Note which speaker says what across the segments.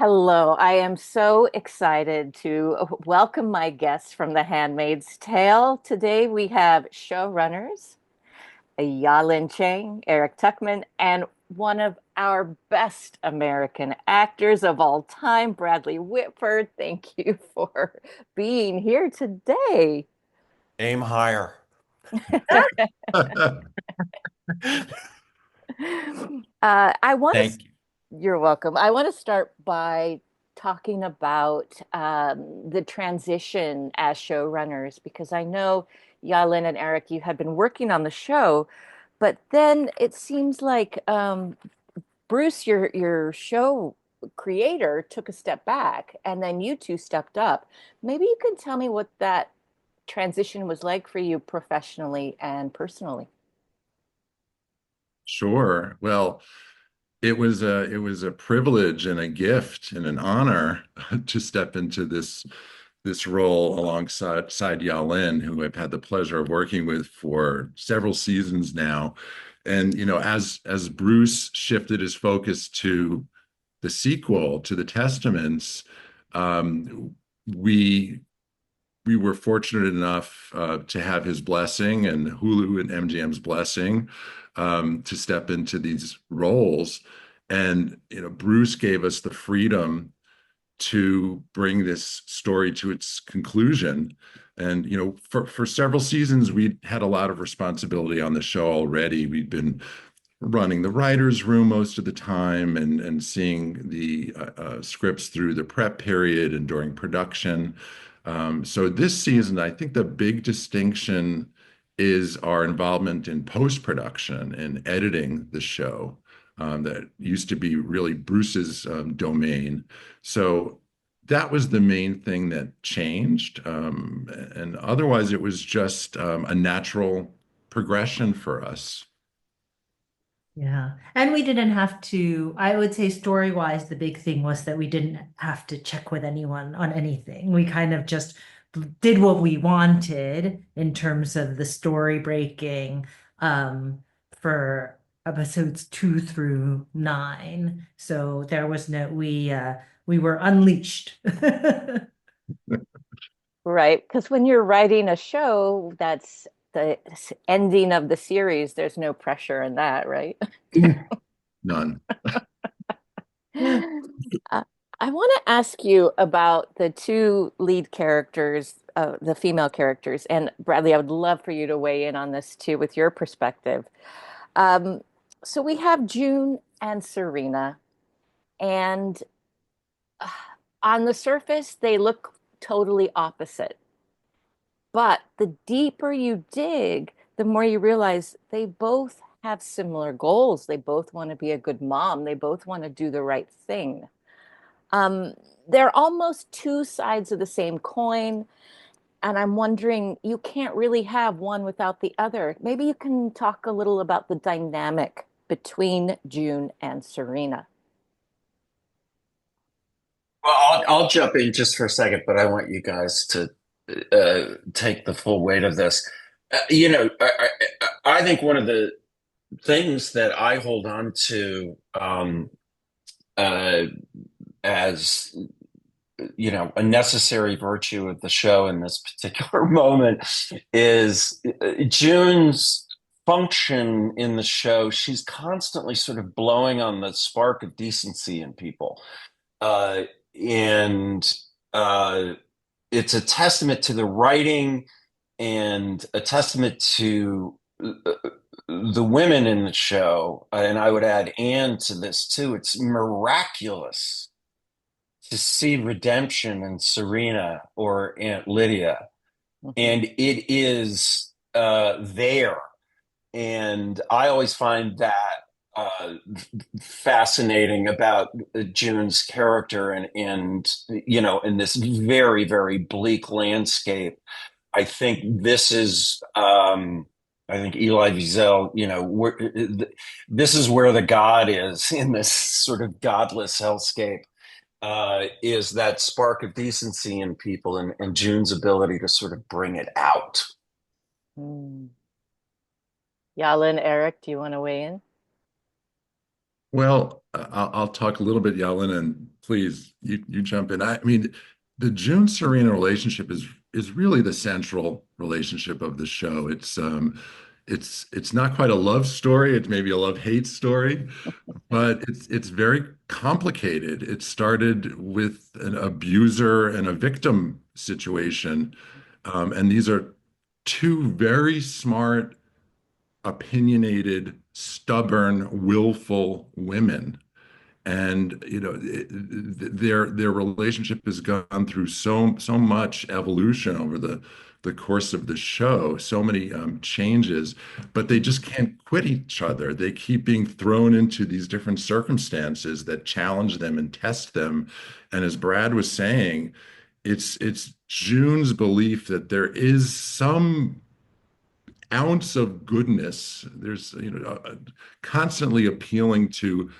Speaker 1: Hello, I am so excited to welcome my guests from The Handmaid's Tale. Today we have showrunners Yahlin Chang, Eric Tuchman, and one of our best American actors of all time, Bradley Whitford. Thank you for being here today.
Speaker 2: Aim higher.
Speaker 1: I want to
Speaker 2: Thank you.
Speaker 1: You're welcome. I want to start by talking about the transition as showrunners because I know Yahlin and Eric, you had been working on the show, but then it seems like Bruce, your show creator, took a step back, and then you two stepped up. Maybe you can tell me what that transition was like for you professionally and personally.
Speaker 3: Sure. Well, it was a privilege and a gift and an honor to step into this role alongside Yao Lin, who I've had the pleasure of working with for several seasons now. And as Bruce shifted his focus to the sequel to the Testaments, we we were fortunate enough to have his blessing and Hulu and MGM's blessing to step into these roles. And Bruce gave us the freedom to bring this story to its conclusion. And for several seasons, we had a lot of responsibility on the show already. We'd been running the writer's room most of the time and seeing the scripts through the prep period and during production. So this season, I think the big distinction is our involvement in post-production and editing the show. That used to be really Bruce's domain. So that was the main thing that changed. And otherwise, it was just a natural progression for us.
Speaker 4: Yeah. And we didn't have to, I would say story-wise, the big thing was that we didn't have to check with anyone on anything. We kind of just did what we wanted in terms of the story breaking for episodes 2 through 9. So there was no we were unleashed.
Speaker 1: Right, because when you're writing a show, that's the ending of the series. There's no pressure in that, right?
Speaker 3: None.
Speaker 1: I want to ask you about the two lead characters, the female characters, and Bradley, I would love for you to weigh in on this too with your perspective. Um, so we have June and Serena, and uh, on the surface, they look totally opposite. But the deeper you dig, the more you realize they both have similar goals. They both want to be a good mom. They both want to do the right thing. Um, they're almost two sides of the same coin. And I'm wondering, you can't really have one without the other. Maybe you can talk a little about the dynamic between June and Serena.
Speaker 2: Well, I'll jump in just for a second, but I want you guys to take the full weight of this. I think one of the things that I hold on to uh, as a necessary virtue of the show in this particular moment is June's function in the show. She's constantly sort of blowing on the spark of decency in people. Uh, and uh, it's a testament to the writing and a testament to the women in the show. And I would add Anne to this too. It's miraculous to see redemption in Serena or Aunt Lydia.
Speaker 1: Mhm.
Speaker 2: And it is there. And I always find that uh, fascinating about June's character and in this very, very bleak landscape. I think this is I think Elie Wiesel, this is where the God is in this sort of godless hellscape, is that spark of decency in people and June's ability to sort of bring it out.
Speaker 1: Mm. Yalin, Eric, do you want to weigh in?
Speaker 3: Well, I'll talk a little bit, Yellen, and Please, you jump in. I mean, the June Serena relationship is really the central relationship of the show. It's not quite a love story. It's maybe a love-hate story, but it's very complicated. It started with an abuser and a victim situation, and these are two very smart, opinionated, stubborn, willful women. And their relationship has gone through so much evolution over the course of the show, so many changes, but they just can't quit each other. They keep being thrown into these different circumstances that challenge them and test them. And as Brad was saying, it's June's belief that there is some ounce of goodness. There's, constantly appealing to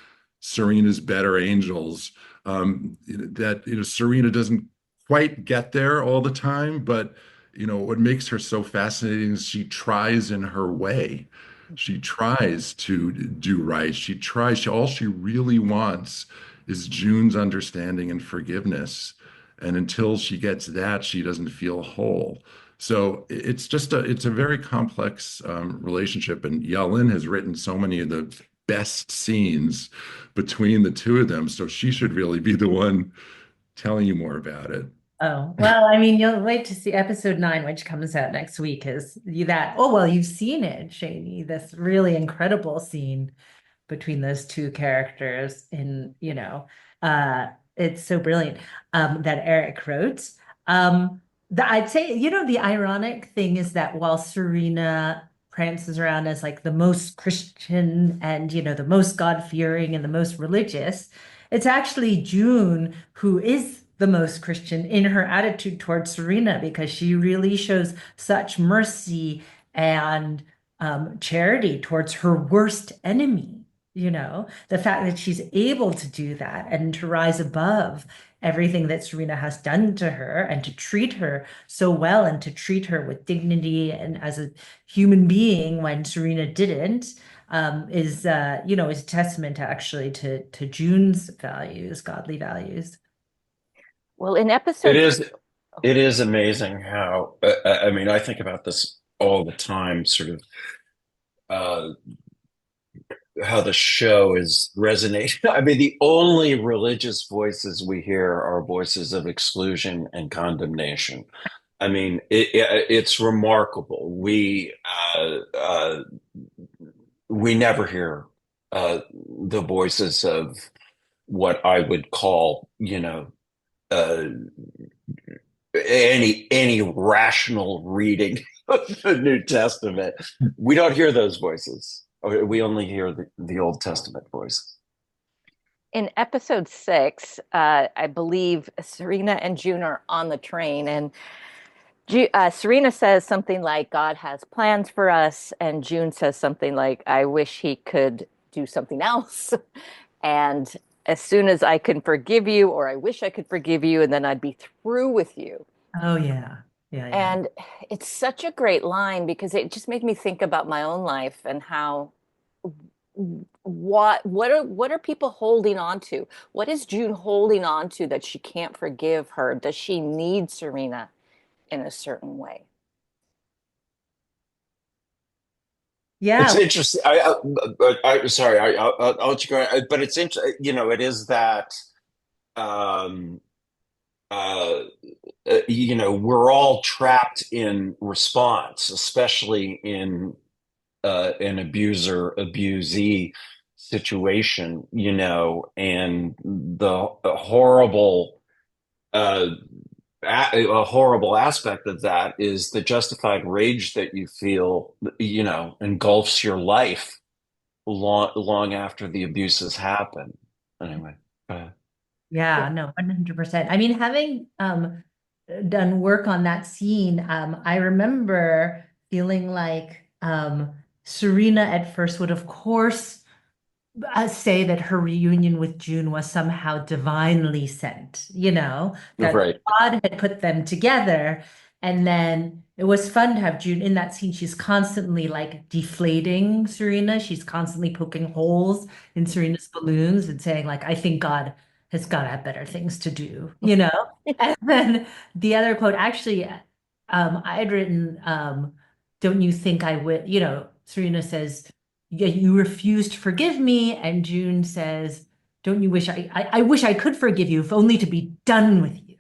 Speaker 3: Serena's better angels. That, Serena doesn't quite get there all the time, but what makes her so fascinating is she tries in her way. She tries to do right. She tries. All she really wants is June's understanding and forgiveness. And until she gets that, she doesn't feel whole. So it's a very complex relationship, and Yahlin has written so many of the best scenes between the two of them. So she should really be the one telling you more about it.
Speaker 4: Oh, well, I mean, you'll wait to see episode 9, which comes out next week, is oh, well, you've seen it, Shanee, this really incredible scene between those two characters it's so brilliant, that Eric wrote. I'd say, the ironic thing is that while Serena prances around as like the most Christian and, the most God-fearing and the most religious, it's actually June who is the most Christian in her attitude towards Serena, because she really shows such mercy and charity towards her worst enemy. The fact that she's able to do that and to rise above everything that Serena has done to her and to treat her so well and to treat her with dignity and as a human being when Serena didn't, is a testament actually to June's values, godly values.
Speaker 1: Well, in
Speaker 2: It
Speaker 1: episode,
Speaker 2: is it is amazing how I mean, I think about this all the time, sort of uh, how the show is resonating. I mean, the only religious voices we hear are voices of exclusion and condemnation. I mean, it's remarkable. We never hear the voices of what I would call, uh, any rational reading of the New Testament. We don't hear those voices. We only hear the Old Testament voices.
Speaker 1: in episode 6, I believe Serena and June are on the train, and Serena says something like, God has plans for us. And June says something like, I wish he could do something else. And as soon as I can forgive you, or I wish I could forgive you, and then I'd be through with you.
Speaker 4: Oh, yeah. Yeah, yeah.
Speaker 1: And it's such a great line because it just made me think about my own life and how what are people holding on to? What is June holding on to that she can't forgive her? Does she need Serena in a certain way?
Speaker 2: It's
Speaker 4: Yeah.
Speaker 2: interesting. Sorry, I'll let you go. But it's interesting. It is that um, uh, we're all trapped in response, especially in an abuser abusee situation, and the horrible uh, a horrible aspect of that is the justified rage that you feel, engulfs your life long after the abuse has happened. Anyway,
Speaker 4: Yeah, no, 100%. I mean, having done work on that scene, I remember feeling like Serena at first would, of course, say that her reunion with June was somehow divinely sent, that
Speaker 2: right.
Speaker 4: God had put them together. And then it was fun to have June in that scene. She's constantly like deflating Serena. She's constantly poking holes in Serena's balloons and saying, like, I think God has got to have better things to do, you know? And then the other quote, actually, I had written, don't you think I would, Serena says, yeah, you refuse to forgive me. And June says, don't you wish I wish I could forgive you if only to be done with you,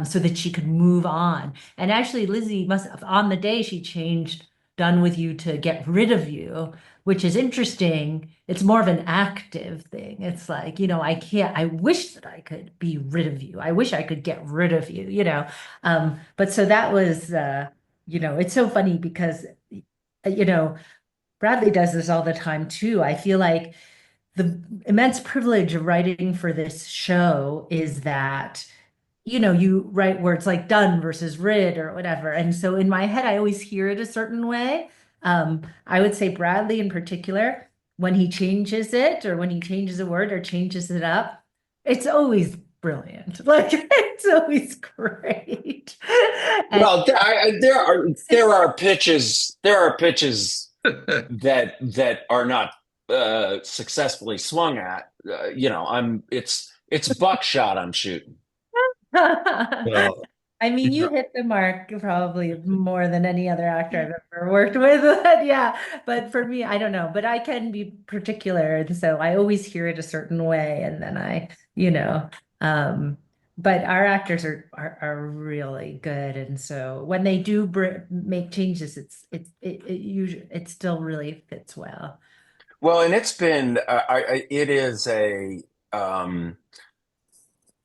Speaker 4: so that she could move on. And actually, Lizzie must have, on the day she changed done with you to get rid of you, which is interesting. It's more of an active thing. It's like, I wish that I could be rid of you. I wish I could get rid of you, But so that was, it's so funny because, you know, Bradley does this all the time too. I feel like the immense privilege of writing for this show is that you write words like done versus rid or whatever. And so in my head, I always hear it a certain way. I would say Bradley in particular, when he changes it or when he changes a word or changes it up, it's always brilliant. Like it's always great. And
Speaker 2: Well, there are pitches that are not successfully swung at. It's buckshot I'm shooting. So,
Speaker 4: I mean, you hit the mark probably more than any other actor I've ever worked with. But yeah, but for me, I don't know. But I can be particular, and so I always hear it a certain way, and then um, but our actors are really good, and so when they do make changes, it usually it still really fits well.
Speaker 2: well, and it's been it is a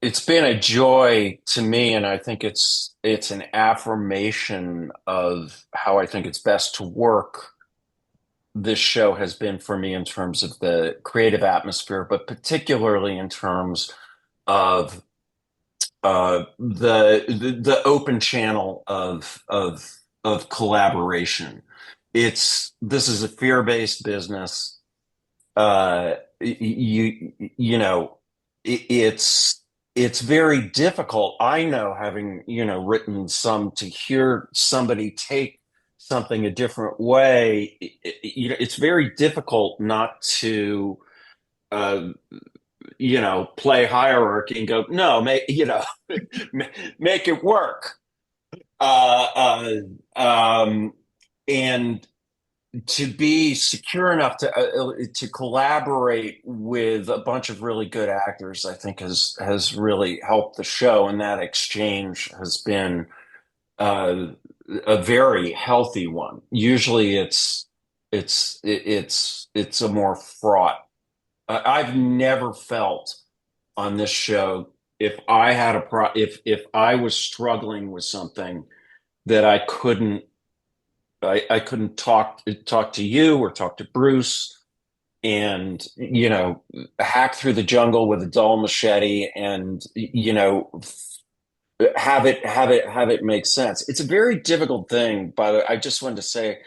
Speaker 2: it's been a joy to me, and I think it's an affirmation of how I think it's best to work. This show has been for me in terms of the creative atmosphere, but particularly in terms of the open channel of collaboration. This is a fear-based business. It's very difficult. I know, having written some, to hear somebody take something a different way. It's very difficult not to uh, play hierarchy and go, no, make it work. Um, and to be secure enough to collaborate with a bunch of really good actors, I think has really helped the show, and that exchange has been uh, a very healthy one. Usually, it's a more fraught. I've never felt on this show, if I had if I was struggling with something, that I couldn't talk to you or talk to Bruce and hack through the jungle with a dull machete and have it make sense. It's a very difficult thing. By the way, I just wanted to say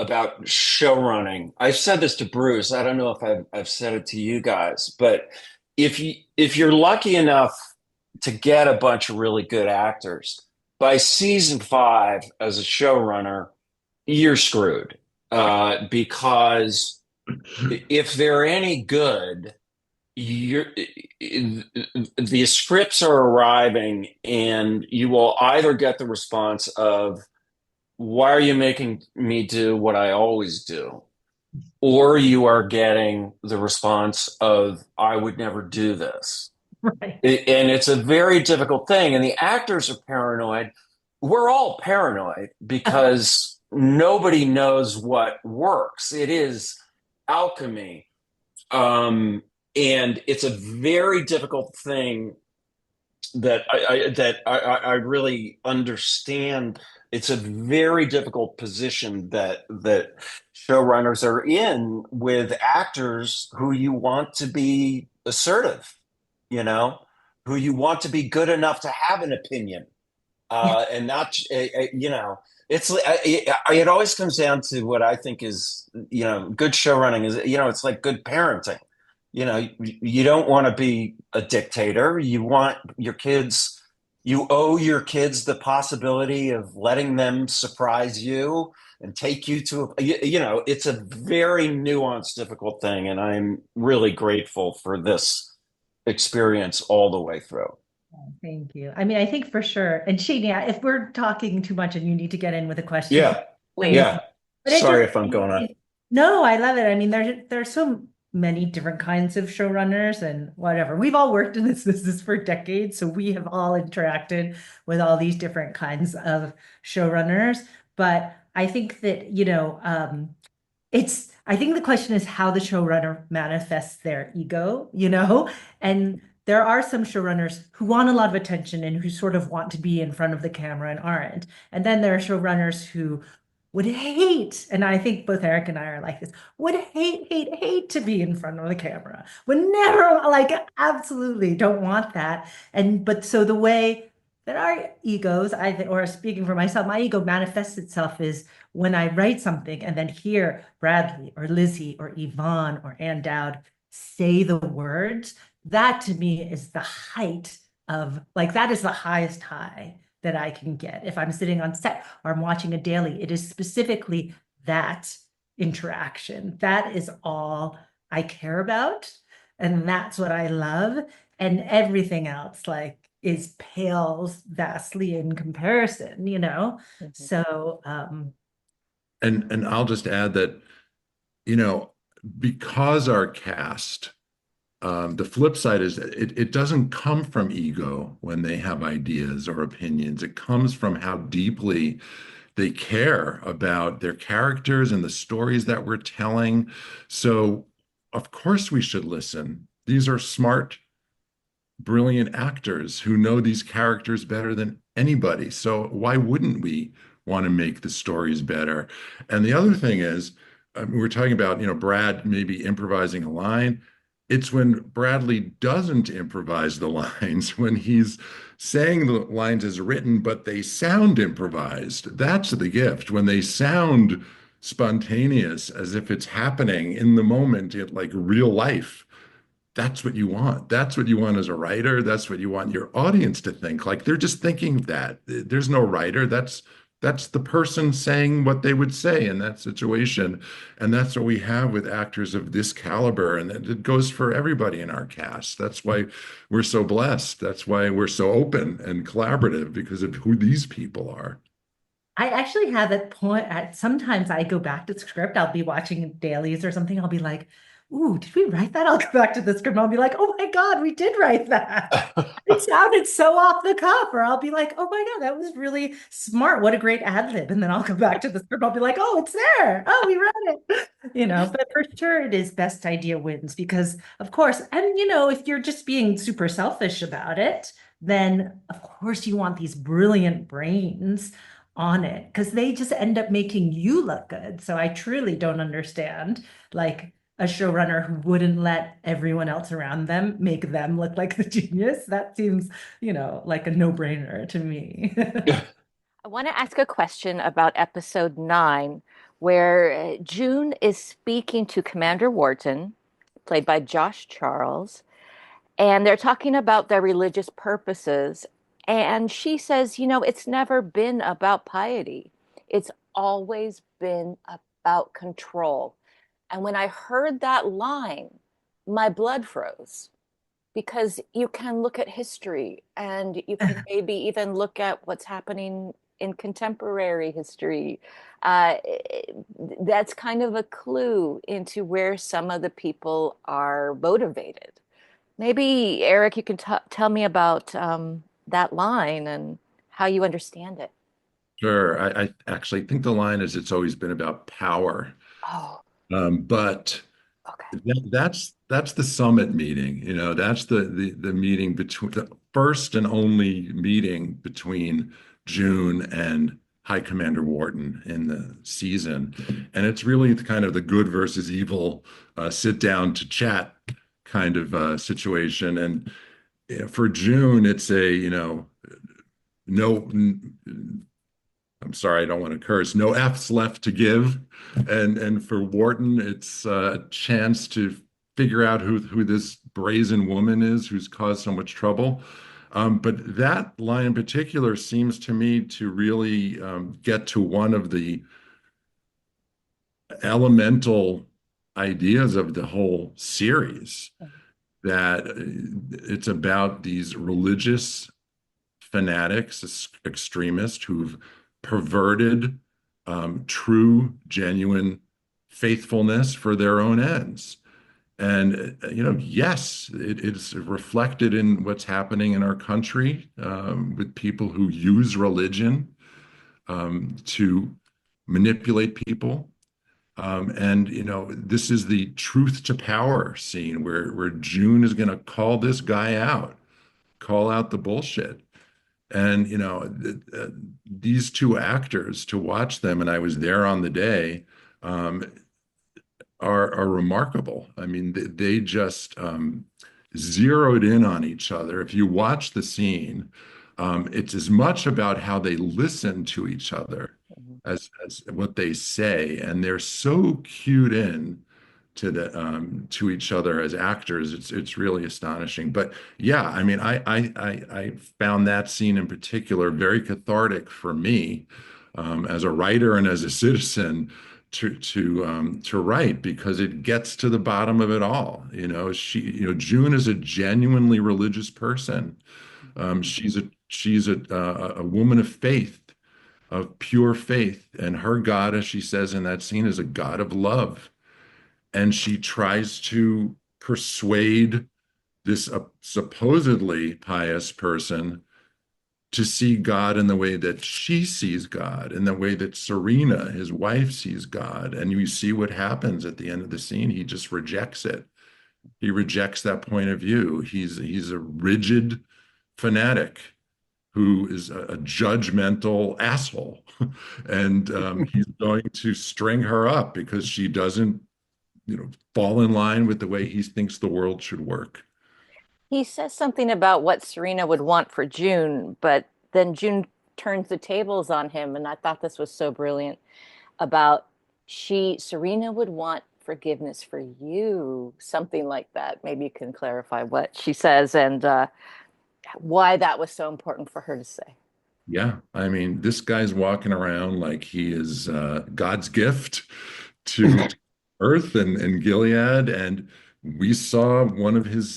Speaker 2: about show running. I've said this to Bruce. I don't know if I've said it to you guys, but if you're lucky enough to get a bunch of really good actors, by season 5 as a showrunner, you're screwed. Because if they're any good, you're the scripts are arriving, and you will either get the response of, why are you making me do what I always do? Or you are getting the response of, I would never do this.
Speaker 4: Right.
Speaker 2: And it's a very difficult thing. And the actors are paranoid. We're all paranoid because nobody knows what works. It is alchemy. And it's a very difficult thing that I really understand. It's a very difficult position that showrunners are in with actors who you want to be assertive, you know, who you want to be good enough to have an opinion,
Speaker 4: Yeah.
Speaker 2: and not, it always comes down to what I think is, good show running is, it's like good parenting. You don't want to be a dictator. You owe your kids the possibility of letting them surprise you and take you to, it's a very nuanced, difficult thing. And I'm really grateful for this experience all the way through.
Speaker 4: Thank you. I mean, I think for sure. And Shania, if we're talking too much and you need to get in with a question,
Speaker 2: Yeah,
Speaker 4: let me
Speaker 1: Please.
Speaker 2: yeah.
Speaker 4: know. But it
Speaker 2: Sorry
Speaker 4: just,
Speaker 2: if I'm going on.
Speaker 4: no, I love it. I mean, there's so many different kinds of showrunners and whatever. We've all worked in this business for decades, so we have all interacted with all these different kinds of showrunners. But I think that, I think the question is how the showrunner manifests their ego. And there are some showrunners who want a lot of attention and who sort of want to be in front of the camera and aren't. And then there are showrunners who would hate, and I think both Eric and I are like this, would hate to be in front of the camera. Would never, like, absolutely don't want that. But so the way that our egos, I think, or speaking for myself, my ego manifests itself is when I write something and then hear Bradley or Lizzie or Yvonne or Ann Dowd say the words, that to me is the height of, like, that is the highest high that I can get. If I'm sitting on set or I'm watching a daily, it is specifically that interaction. That is all I care about. And that's what I love. And everything else, like, is pales vastly in comparison.
Speaker 1: Mhm.
Speaker 4: So,
Speaker 3: And I'll just add that, you know, because our cast, the flip side is it doesn't come from ego when they have ideas or opinions. It comes from how deeply they care about their characters and the stories that we're telling. So, of course, we should listen. These are smart, brilliant actors who know these characters better than anybody. So why wouldn't we want to make the stories better? And the other thing is, we're talking about, Brad maybe improvising a line. It's when Bradley doesn't improvise the lines, when he's saying the lines as written, but they sound improvised. That's the gift. When they sound spontaneous, as if it's happening in the moment, like real life. That's what you want. That's what you want as a writer. That's what you want your audience to think. Like they're just thinking that. There's no writer. That's the person saying what they would say in that situation. And that's what we have with actors of this caliber. And it goes for everybody in our cast. That's why we're so blessed. That's why we're so open and collaborative because of who these people are.
Speaker 4: I actually have that point. Sometimes I go back to the script. I'll be watching dailies or something. I'll be like, "Ooh, did we write that?" I'll go back to the script. And I'll be like, "Oh my God, we did write that." It sounded so off the cuff. Or I'll be like, "Oh my God, that was really smart. What a great ad lib." And then I'll go back to the script. I'll be like, "Oh, it's there. Oh, we read it." But for sure, it is best idea wins because, of course, and if you're just being super selfish about it, then of course you want these brilliant brains on it because they just end up making you look good. So I truly don't understand like a showrunner who wouldn't let everyone else around them make them look like the genius. That seems, like a no-brainer to me.
Speaker 1: I want to ask a question about episode 9, where June is speaking to Commander Wharton, played by Josh Charles, and they're talking about their religious purposes. And she says, it's never been about piety, it's always been about control. And when I heard that line, my blood froze because you can look at history and you can maybe even look at what's happening in contemporary history. Uh, that's kind of a clue into where some of the people are motivated. Maybe, Eric, you can tell me about that line and how you understand it.
Speaker 3: Sure. I actually think the line is it's always been about power.
Speaker 1: Oh,
Speaker 3: But
Speaker 1: okay.
Speaker 3: that's the summit meeting. That's the meeting between the first and only meeting between June and High Commander Wharton in the season. And it's really kind of the good versus evil sit down to chat kind of situation. And for June, it's no, I'm sorry, I don't want to curse. No F's left to give, and for Wharton, it's a chance to figure out who this brazen woman is who's caused so much trouble. But that line in particular seems to me to really get to one of the elemental ideas of the whole series. that it's about these religious fanatics, extremists who've perverted true, genuine faithfulness for their own ends. And, yes, it's reflected in what's happening in our country with people who use religion to manipulate people. And this is the truth to power scene where June is going to call this guy out, call out the bullshit. And these two actors, to watch them, and I was there on the day, um, are remarkable. I mean, they just zeroed in on each other. If you watch the scene, it's as much about how they listen to each other
Speaker 1: Mhm.
Speaker 3: as what they say, and they're so cued in to each other as actors. It's really astonishing. But yeah, I mean, I found that scene in particular very cathartic for me as a writer and as a citizen to write, because it gets to the bottom of it all. June is a genuinely religious person. She's a woman of faith, of pure faith, and her God, as she says in that scene, is a God of love. And she tries to persuade this supposedly pious person to see God in the way that she sees God, in the way that Serena, his wife, sees God. And you see what happens at the end of the scene. He just rejects it. He rejects that point of view. He's a rigid fanatic who is a judgmental asshole. And he's going to string her up because she doesn't, fall in line with the way he thinks the world should work.
Speaker 1: He says something about what Serena would want for June, but then June turns the tables on him, and I thought this was so brilliant about Serena would want forgiveness for you, something like that. Maybe you can clarify what she says and why that was so important for her to say.
Speaker 3: Yeah, I mean, this guy's walking around like he is God's gift to Earth and Gilead, and we saw one of his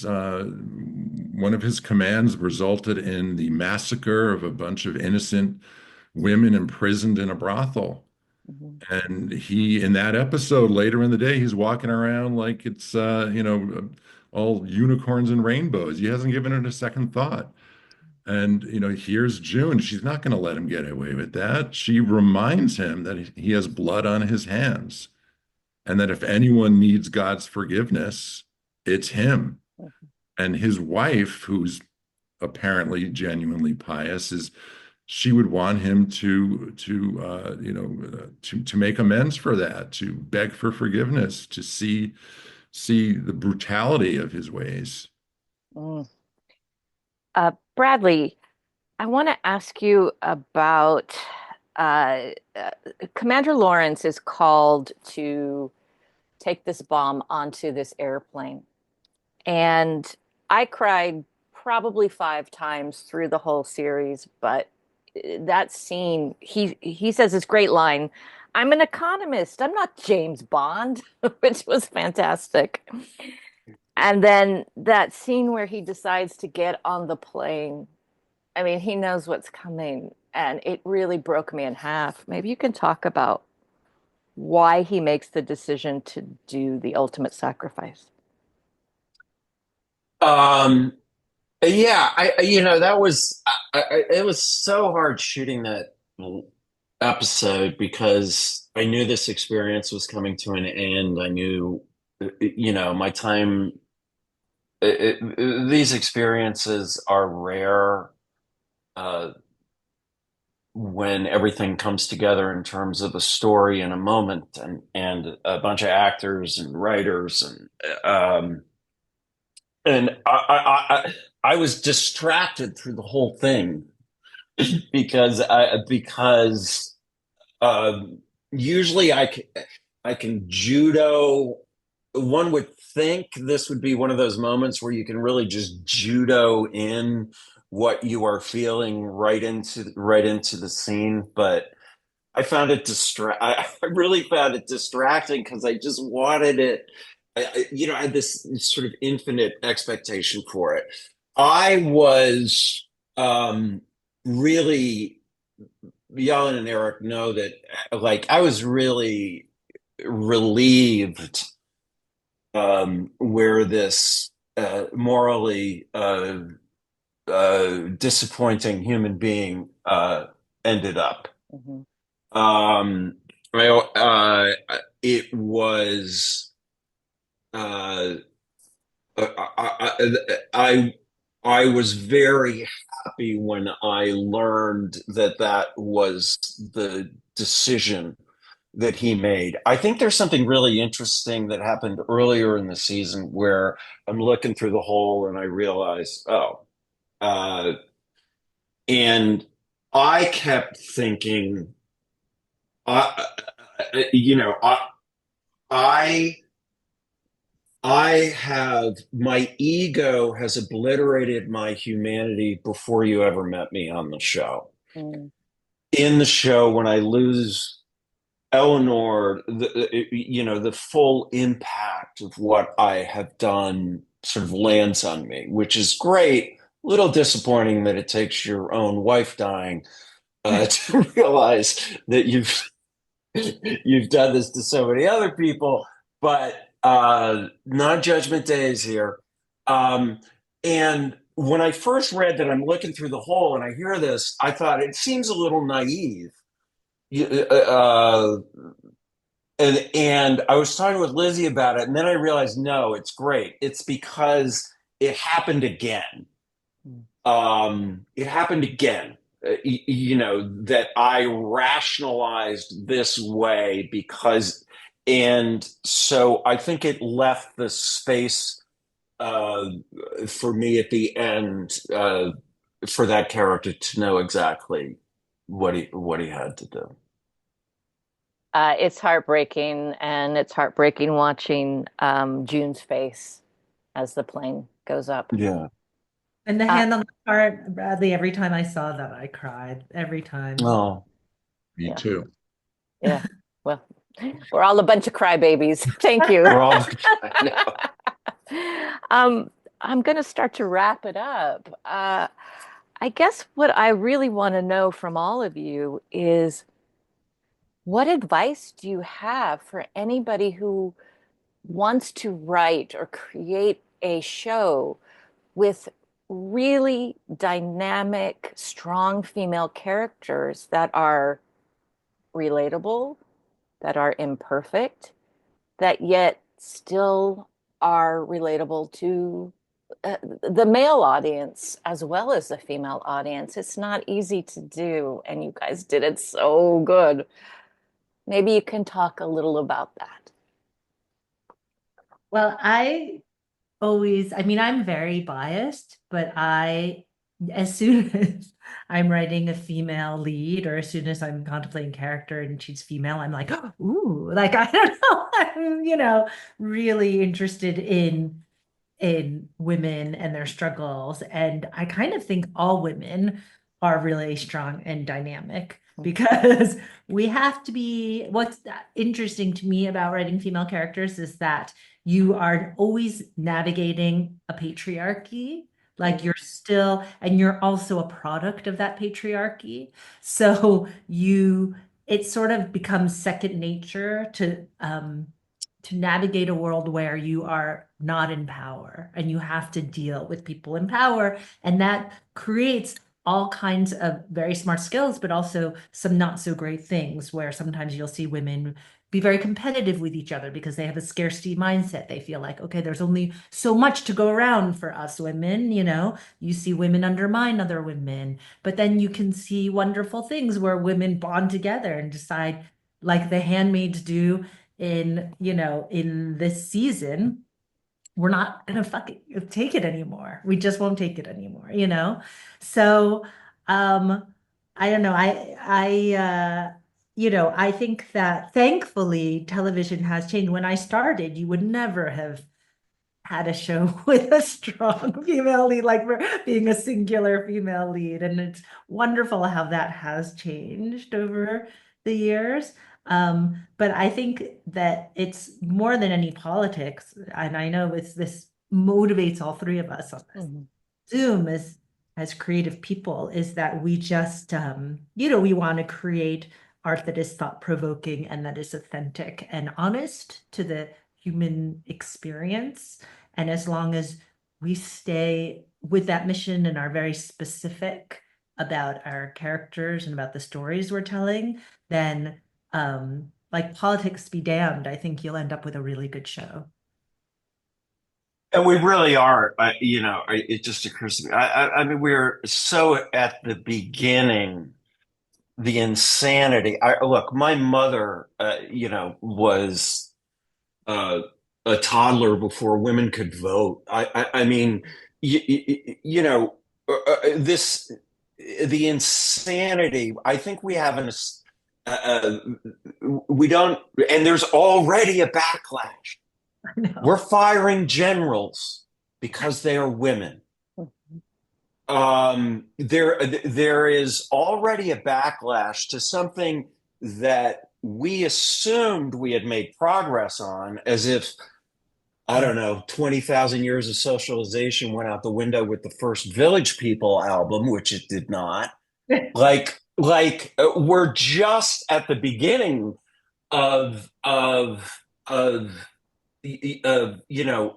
Speaker 3: commands resulted in the massacre of a bunch of innocent women imprisoned in a brothel.
Speaker 1: Mhm.
Speaker 3: And he, in that episode later in the day, he's walking around like it's all unicorns and rainbows. He hasn't given it a second thought. And, here's June. She's not going to let him get away with that. She reminds him that he has blood on his hands and that if anyone needs God's forgiveness, it's him. And his wife, who's apparently genuinely pious, she would want him to make amends for that, to beg for forgiveness, to see the brutality of his ways.
Speaker 1: Mm. Bradley, I want to ask you about uh, uh, Commander Lawrence is called to take this bomb onto this airplane. And I cried probably 5 times through the whole series, but that scene, he says this great line, "I'm an economist. I'm not James Bond," which was fantastic. And then that scene where he decides to get on the plane. I mean, he knows what's coming, and it really broke me in half. Maybe you can talk about why he makes the decision to do the ultimate sacrifice.
Speaker 2: Um, yeah, that was it was so hard shooting that episode because I knew this experience was coming to an end. I knew, my time. These experiences are rare uh, when everything comes together in terms of a story and a moment and a bunch of actors and writers and I was distracted through the whole thing because usually I can judo. One would think this would be one of those moments where you can really just judo in what you are feeling right into the scene, but I really found it distracting because I just wanted it I had this sort of infinite expectation for it. I was really, Yahlin and Eric know that, like, I was really relieved where this morally disappointing human being ended up.
Speaker 1: Mhm.
Speaker 2: Um, it was uh, I I was very happy when I learned that that was the decision that he made. I think there's something really interesting that happened earlier in the season where I'm looking through the hole and I realize, oh, uh, and I kept thinking, I, you know, I, I have my ego has obliterated my humanity before you ever met me on the show.
Speaker 1: Mm.
Speaker 2: In the show, when I lose Eleanor, the full impact of what I have done sort of lands on me, which is great. A little disappointing that it takes your own wife dying to realize that you've done this to so many other people, but non-judgment days here. And when I first read that I'm looking through the hole and I hear this, I thought it seems a little naive. Uh, and I was talking with Lizzie about it, and then I realized, no, it's great. It's because it happened again.
Speaker 1: Mm.
Speaker 2: It happened again. That I rationalized this way because, and so I think it left the space uh, for me at the end for that character to know exactly what he had to do.
Speaker 1: It's heartbreaking, and it's heartbreaking watching June's face as the plane goes up.
Speaker 2: Yeah.
Speaker 4: And the
Speaker 1: Uh,
Speaker 4: hand on the heart, Bradley, every time I saw that, I cried. Every time.
Speaker 2: Oh,
Speaker 3: Me
Speaker 1: yeah,
Speaker 3: too.
Speaker 1: yeah. Well, we're all a bunch of crybabies. Thank you.
Speaker 2: we're all. I know.
Speaker 1: Um, I'm going to start to wrap it up. I guess what I really want to know from all of you is what advice do you have for anybody who wants to write or create a show with really dynamic, strong female characters that are relatable, that are imperfect, that yet still are relatable to the male audience as well as the female audience? It's not easy to do, and you guys did it so good. Maybe you can talk a little about that.
Speaker 4: Well, I always, I mean, I'm very biased, but as soon as I'm writing a female lead or as soon as I'm contemplating character and she's female, I'm like, oh, ooh, like, I don't know, I'm, really interested in women and their struggles. And I kind of think all women are really strong and dynamic because we have to be, what's interesting to me about writing female characters is that you are always navigating a patriarchy. Like you're still, and you're also a product of that patriarchy. So it sort of becomes second nature to navigate a world where you are not in power and you have to deal with people in power. And that creates all kinds of very smart skills, but also some not so great things where sometimes you'll see women be very competitive with each other because they have a scarcity mindset. They feel like, okay, there's only so much to go around for us women, you see women undermine other women, but then you can see wonderful things where women bond together and decide, like the handmaids do in this season, we're not gonna fucking take it anymore. We just won't take it anymore. So I don't know. I think that thankfully television has changed. When I started, you would never have had a show with a strong female lead, like for being a singular female lead. And it's wonderful how that has changed over the years. But I think that it's more than any politics, and I know this motivates all three of us on this
Speaker 1: Mhm.
Speaker 4: Zoom as creative people, is that we just you know, we want to create art that is thought-provoking and that is authentic and honest to the human experience. And as long as we stay with that mission and are very specific about our characters and about the stories we're telling, then like politics be damned, I think you'll end up with a really good show.
Speaker 2: And we really are, it just occurs to me. I mean, we're so at the beginning, the insanity. Look, my mother, was uh, a toddler before women could vote. I mean, this, the insanity. I think we have uh, we don't, and there's already a backlash.
Speaker 4: I know.
Speaker 2: We're firing generals because they are women. There is already a backlash to something that we assumed we had made progress on, as if, I don't know, 20,000 years of socialization went out the window with the first Village People album, which it did not. We're just at the beginning of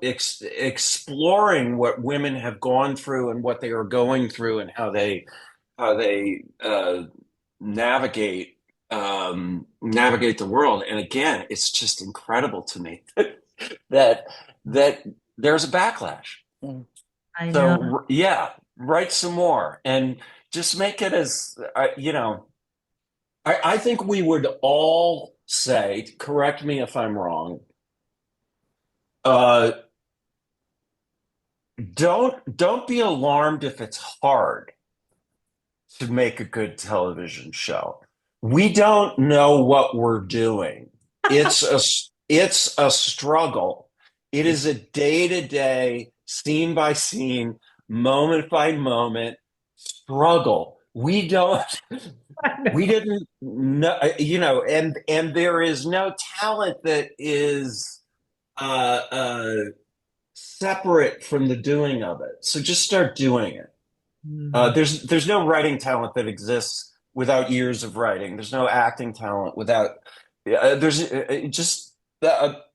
Speaker 2: exploring what women have gone through and what they are going through and how they navigate the world. And again, it's just incredible to me that that there's a backlash.
Speaker 1: Mm.
Speaker 4: I know.
Speaker 2: So yeah, write some more and just make it as I think we would all say, correct me if I'm wrong, uh, don't be alarmed if it's hard to make a good television show. We don't know what we're doing. It's a struggle. It is a day-to-day, scene by scene, moment by moment struggle.
Speaker 4: I
Speaker 2: We
Speaker 4: know.
Speaker 2: didn't know, and there is no talent that is uh, uh, separate from the doing of it. So just start doing it.
Speaker 4: Mm.
Speaker 2: There's no writing talent that exists without years of writing. There's no acting talent without. There's just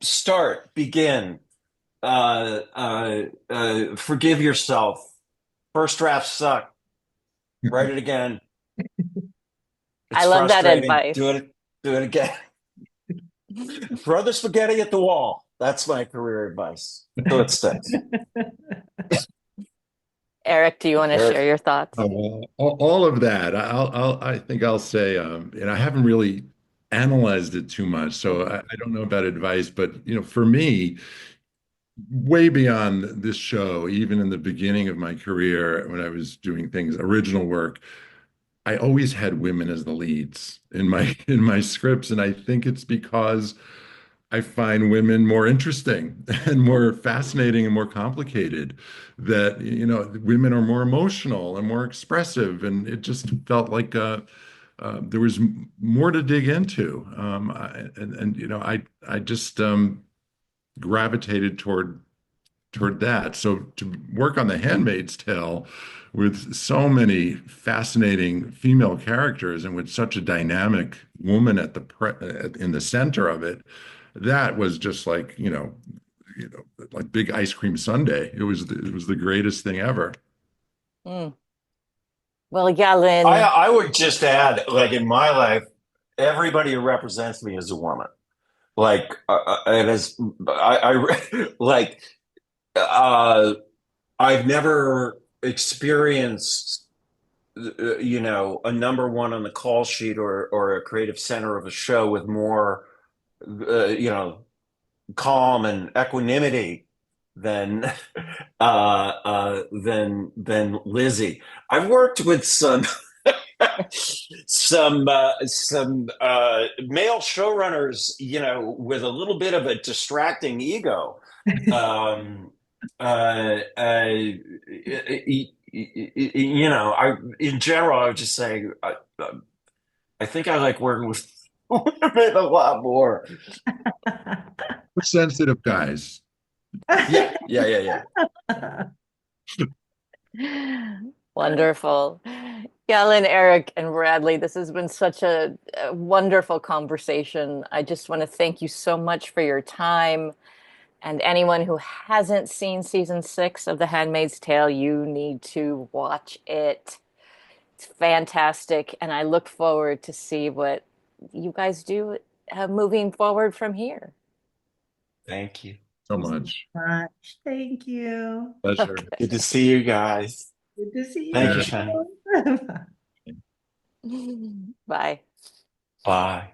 Speaker 2: start, begin, forgive yourself. First drafts suck. Write it again.
Speaker 1: I
Speaker 2: It's
Speaker 1: love that
Speaker 2: frustrating.
Speaker 1: advice.
Speaker 2: Do it again. Throw the spaghetti at the wall. That's my career advice. So it sticks.
Speaker 1: Eric, do you want to share
Speaker 2: Eric.
Speaker 1: your thoughts?
Speaker 3: All of that. I think I'll say, and I haven't really analyzed it too much, so I don't know about advice, but for me, way beyond this show, even in the beginning of my career, when I was doing things, original work, I always had women as the leads in my in my scripts, and I think it's because I find women more interesting and more fascinating and more complicated. That women are more emotional and more expressive, and it just felt like there was more to dig into. I just gravitated toward that. So to work on The Handmaid's Tale with so many fascinating female characters and with such a dynamic woman in the center of it, that was just like, like big ice cream sundae. It was the greatest thing ever.
Speaker 1: Mm. Well,
Speaker 2: I
Speaker 1: Yahlin,
Speaker 2: I would just add, like in my life, everybody who represents me is a woman. Like, and as I like, uh, I've never experienced, a number one on the call sheet or a creative center of a show with more, calm and equanimity than than Lizzie. I've worked with some male showrunners, with a little bit of a distracting ego. Um, I in general, I would just say I think I like working with would have been a lot more.
Speaker 3: We're sensitive guys.
Speaker 2: Yeah.
Speaker 1: Wonderful. Yahlin, Eric, and Bradley, this has been such a wonderful conversation. I just want to thank you so much for your time. And anyone who hasn't seen season 6 of The Handmaid's Tale, you need to watch it. It's fantastic, and I look forward to see what you guys do moving forward from here.
Speaker 2: Thank you.
Speaker 3: So much.
Speaker 4: Much. Thank you.
Speaker 3: Pleasure.
Speaker 2: Good to see you guys.
Speaker 4: Good to see
Speaker 2: Thank you,
Speaker 3: Yeah.
Speaker 2: Shane.
Speaker 4: you.
Speaker 1: Bye.
Speaker 2: Bye.